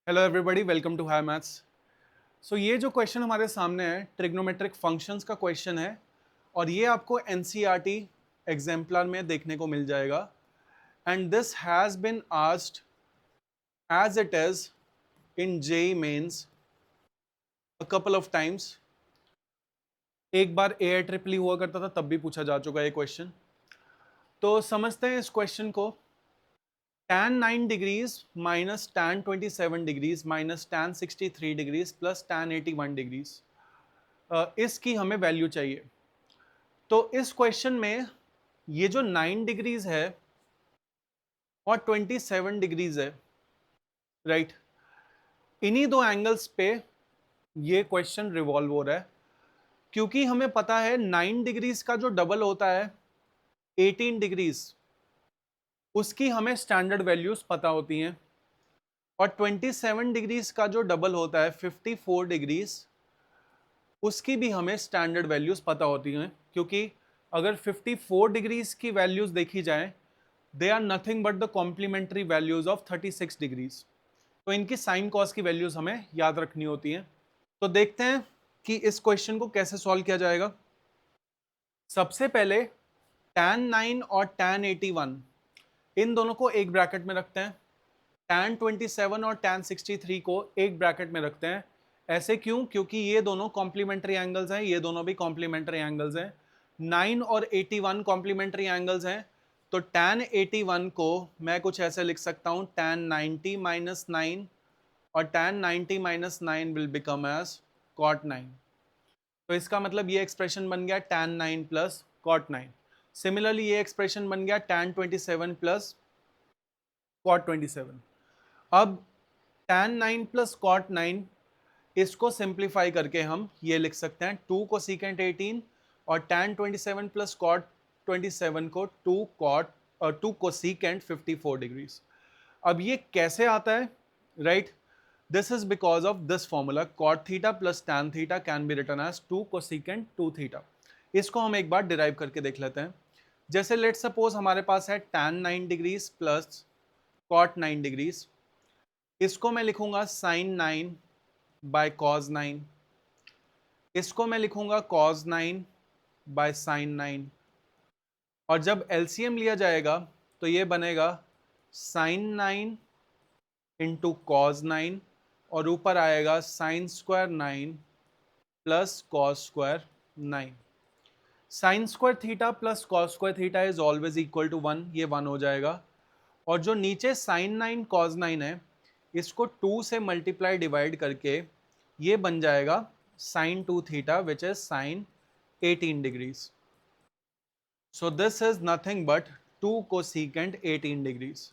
Hello everybody, welcome to high maths. So ये जो question हमारे सामने है ट्रिग्नोमेट्रिक फंक्शंस का क्वेश्चन है और ये आपको एनसीईआरटी एग्जाम्पलर में देखने को मिल जाएगा। And this has been asked as it is in JEE Mains a couple of times. एक बार AIEEE हुआ करता था तब भी पूछा जा चुका है ये क्वेश्चन। तो समझते हैं इस क्वेश्चन को। tan 9 degrees minus tan 27 degrees minus tan 63 degrees plus tan 81 degrees, इसकी हमें वैल्यू चाहिए। तो इस क्वेश्चन में ये जो 9 डिग्रीज है और 27 डिग्रीज है, राइट, इन्हीं दो एंगल्स पे ये क्वेश्चन रिवॉल्व हो रहा है। क्योंकि हमें पता है 9 डिग्रीज का जो डबल होता है 18 डिग्रीज, उसकी हमें स्टैंडर्ड वैल्यूज पता होती हैं। और 27 डिग्रीज का जो डबल होता है 54 डिग्रीज, उसकी भी हमें स्टैंडर्ड वैल्यूज पता होती हैं। क्योंकि अगर 54 डिग्रीज की वैल्यूज देखी जाए, they are nothing but the complementary values of 36 degrees. तो इनकी साइन कॉस की वैल्यूज हमें याद रखनी होती हैं। तो देखते हैं कि इस क्वेश्चन को कैसे सॉल्व किया जाएगा। सबसे पहले tan 9 और tan 81 इन दोनों को एक ब्रैकेट में रखते हैं। tan 27 और tan 63 को एक ब्रैकेट में रखते हैं। ऐसे क्यों? क्योंकि ये दोनों कॉम्प्लीमेंट्री एंगल्स हैं, ये दोनों भी कॉम्प्लीमेंट्री एंगल्स हैं। 9 और 81 कॉम्प्लीमेंट्री एंगल्स हैं। तो tan 81 को मैं कुछ ऐसे लिख सकता हूं, tan 90 माइनस 9, और tan 90 minus 9 will become as cot 9। तो इसका मतलब ये एक्सप्रेशन बन गया tan 9 प्लस cot 9। सिमिलरली ये एक्सप्रेशन बन गया tan 27 प्लस cot 27। अब tan 9 प्लस cot 9, इसको सिंप्लीफाई करके हम ये लिख सकते हैं 2 कोसेकेंट 18, और tan 27 प्लस cot 27 को 2 कोसेकेंट 54 डिग्रीज। अब ये कैसे आता है, right? This is because of this formula cot theta plus tan theta can be written as 2 cosecant 2 theta. इसको हम एक बार डिराइव करके देख लेते हैं। जैसे लेट सपोज हमारे पास है tan 9 degrees plus cot 9 degrees. इसको मैं लिखूंगा sin 9 बाय cos 9। इसको मैं लिखूंगा cos 9 बाय sin 9। और जब एलसीएम लिया जाएगा तो ये बनेगा sin 9 इंटू कॉज 9, और ऊपर आएगा sine square 9 plus cos square 9। Sine square theta plus cos square theta is always equal to 1, ये 1 हो जाएगा। और जो नीचे साइन 9 कॉस 9 है, इसको 2 से मल्टीप्लाई डिवाइड करके ये बन जाएगा sine 2 theta which is sine 18 degrees. So this is nothing but 2 cosecant 18 degrees.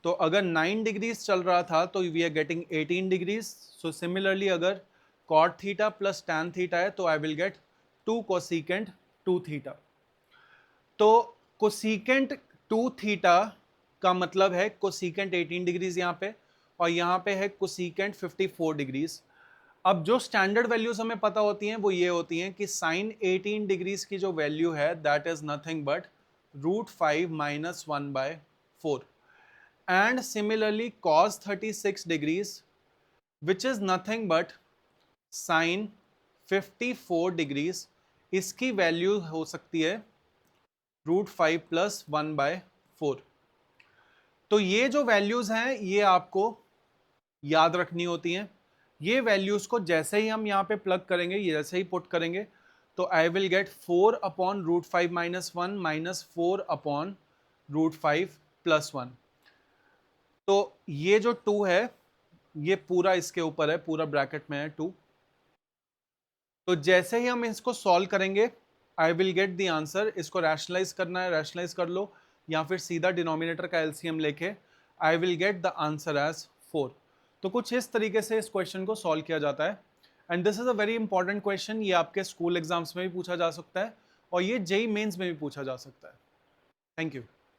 तो अगर 9 डिग्रीज चल रहा था तो we are getting 18 degrees. So similarly अगर cot theta plus tan theta है तो I will get 2 cosecant 2 theta. तो कोसेकेंट 2 थीटा का मतलब है कोसेकेंट 18 डिग्रीज यहाँ पे, और यहाँ पे है कोसेकेंट 54 डिग्रीज। अब जो स्टैंडर्ड वैल्यूज हमें पता होती हैं वो ये होती हैं कि साइन 18 डिग्रीज की जो वैल्यू है that is nothing but √5 minus 1/4, and similarly cos 36 degrees which is nothing but sine 54 degrees, इसकी वैल्यू हो सकती है √5 प्लस 1/4। तो ये जो वैल्यूज हैं ये आपको याद रखनी होती हैं। ये वैल्यूज को जैसे ही हम यहाँ पे प्लग करेंगे, ये जैसे ही पुट करेंगे, तो I will gate 4 upon √5 minus 1 minus 4 upon √5 plus 1। तो ये जो 2 है ये पूरा इसके ऊपर है, पूरा ब्रैकेट में है 2। तो जैसे ही हम इसको सॉल्व करेंगे आई विल गेट द आंसर। इसको रैशनलाइज करना है, रैशनलाइज कर लो, या फिर सीधा डिनोमिनेटर का एलसीएम लेके I will get the answer as 4। तो कुछ इस तरीके से इस क्वेश्चन को सॉल्व किया जाता है। And this is a very important question. ये आपके स्कूल एग्जाम्स में भी पूछा जा सकता है और ये जेईई मेंस में भी पूछा जा सकता है। Thank you.